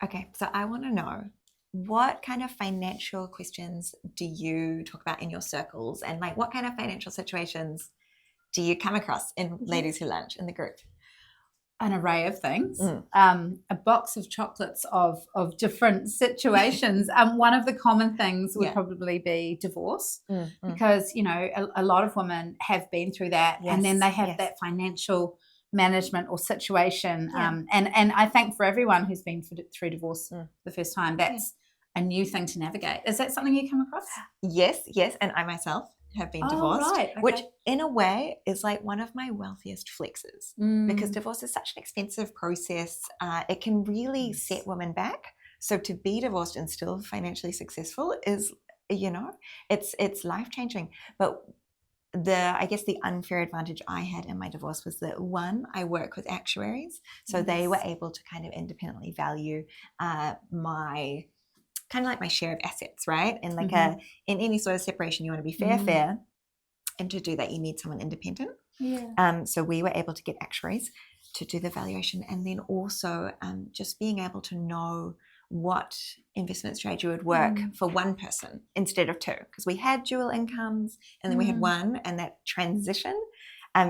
Okay, so I want to know, what kind of financial questions do you talk about in your circles, and like what kind of financial situations do you come across in Ladies Who Lunch in the group? An array of things, a box of chocolates of different situations. One of the common things would probably be divorce, because, you know, a lot of women have been through that, and then they have that financial management or situation. And I think for everyone who's been through divorce the first time, that's a new thing to navigate. Is that something you come across? Yes, and I myself have been divorced, which in a way is like one of my wealthiest flexes, because divorce is such an expensive process. It can really set women back. So to be divorced and still financially successful is, you know, it's life-changing. But I guess the unfair advantage I had in my divorce was that, one, I work with actuaries, so they were able to kind of independently value my kind of like my share of assets, right? And like in any sort of separation, you want to be fair, and to do that, you need someone independent. So we were able to get actuaries to do the valuation, and then also just being able to know what investment strategy would work for one person instead of two, because we had dual incomes and then we had one, and that transition,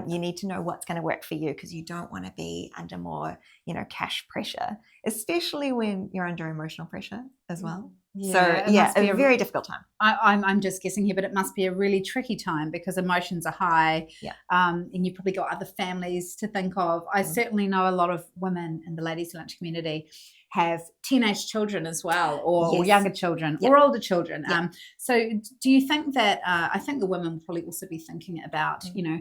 you need to know what's going to work for you, because you don't want to be under more, you know, cash pressure, especially when you're under emotional pressure as well. A very difficult time. I'm just guessing here, but it must be a really tricky time because emotions are high, and you've probably got other families to think of. I certainly know a lot of women in the Ladies Lunch community have teenage children as well, or younger children, or older children. So do you think that, I think the women will probably also be thinking about, you know,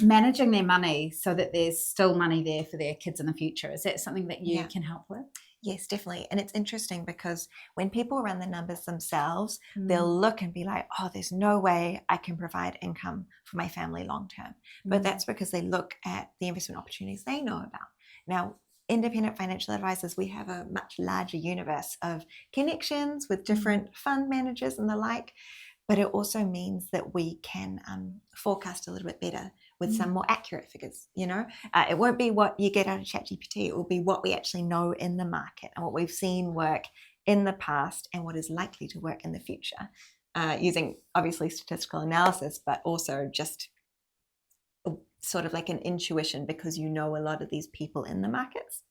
managing their money so that there's still money there for their kids in the future. Is that something that you can help with? Yes, definitely. And it's interesting because when people run the numbers themselves, they'll look and be like, oh, there's no way I can provide income for my family long term. But that's because they look at the investment opportunities they know about. Now, independent financial advisors, we have a much larger universe of connections with different fund managers and the like. But it also means that we can forecast a little bit better with some more accurate figures, you know. It won't be what you get out of ChatGPT. It will be what we actually know in the market and what we've seen work in the past and what is likely to work in the future, using obviously statistical analysis, but also just sort of like an intuition, because you know a lot of these people in the markets.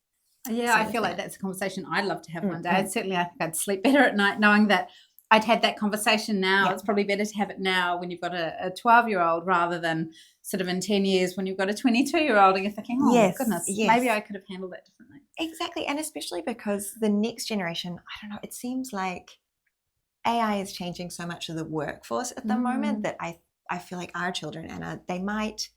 Yeah, so I feel like that's a conversation I'd love to have one day. Certainly, I think I'd sleep better at night knowing that I'd had that conversation now. It's probably better to have it now when you've got a 12-year-old rather than sort of in 10 years when you've got a 22-year-old and you're thinking, oh, goodness, maybe I could have handled that differently. Exactly. And especially because the next generation, I don't know, it seems like AI is changing so much of the workforce at the moment that I feel like our children, Anna, they might,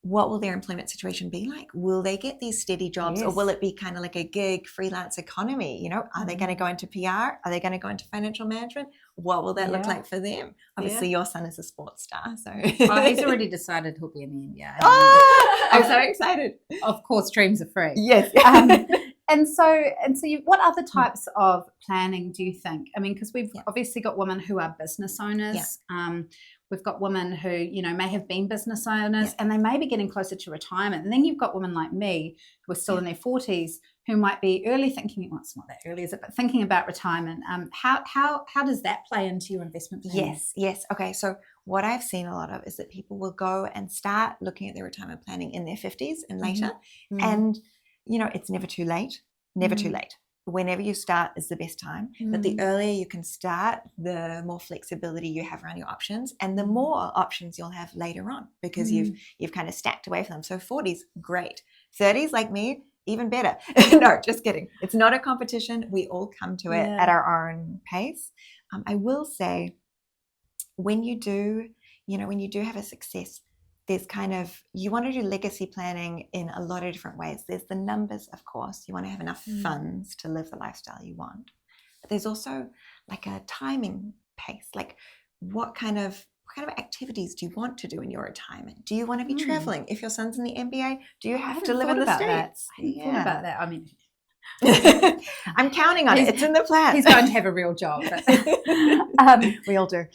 what will their employment situation be like? Will they get these steady jobs, or will it be kind of like a gig freelance economy? You know, are they going to go into PR? Are they going to go into financial management? What will that look like for them? Obviously, your son is a sports star, so he's already decided he'll be in the NBA. Oh, I'm so excited! Of course, dreams are free. Yes. And so, what other types of planning do you think? I mean, because we've obviously got women who are business owners. We've got women who, you know, may have been business owners and they may be getting closer to retirement. And then you've got women like me who are still in their 40s who might be early thinking, well, it's not that early, is it? But thinking about retirement. How does that play into your investment planning? Yes. Okay, so what I've seen a lot of is that people will go and start looking at their retirement planning in their 50s and later. And, you know, it's never too late. Never too late. Whenever you start is the best time, but the earlier you can start, the more flexibility you have around your options, and the more options you'll have later on, because you've kind of stacked away from them. So 40s, great. 30s, like me, even better. No, just kidding. It's not a competition. We all come to it at our own pace. I will say, when you do have a success, there's kind of, you want to do legacy planning in a lot of different ways. There's the numbers, of course. You want to have enough funds to live the lifestyle you want. But there's also like a timing pace. Like what kind of activities do you want to do in your retirement? Do you want to be traveling? If your son's in the NBA, do you have to live in the States? I hadn't thought about that. I mean, I'm counting on it. It's in the plan. He's going to have a real job. We all do.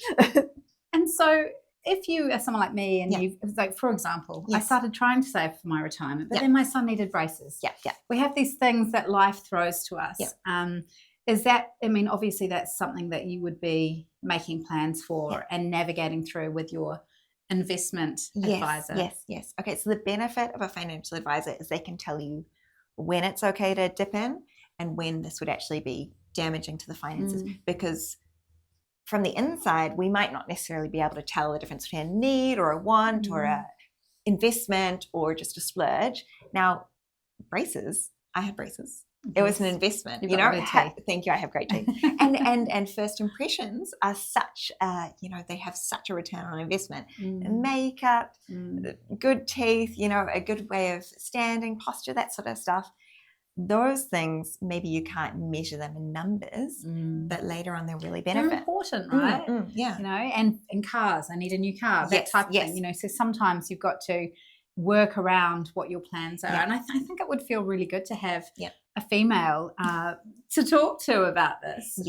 And so, if you are someone like me and you, like, for example, I Yes. started trying to save for my retirement, but then my son needed braces. Yeah. We have these things that life throws to us. Is that, I mean, obviously that's something that you would be making plans for and navigating through with your investment advisor. Yes. Okay, so the benefit of a financial advisor is they can tell you when it's okay to dip in and when this would actually be damaging to the finances, because from the inside, we might not necessarily be able to tell the difference between a need or a want or a investment or just a splurge. Now, braces, I had braces. It was an investment, You've you got know. good teeth. Thank you. I have great teeth, and first impressions are such, they have such a return on investment. Makeup, good teeth, a good way of standing, posture, that sort of stuff. Those things, maybe you can't measure them in numbers, but later on they'll really benefit. They're important, right? Yeah. And in cars, I need a new car, that type of thing. So sometimes you've got to work around what your plans are. And I think it would feel really good to have a female to talk to about this.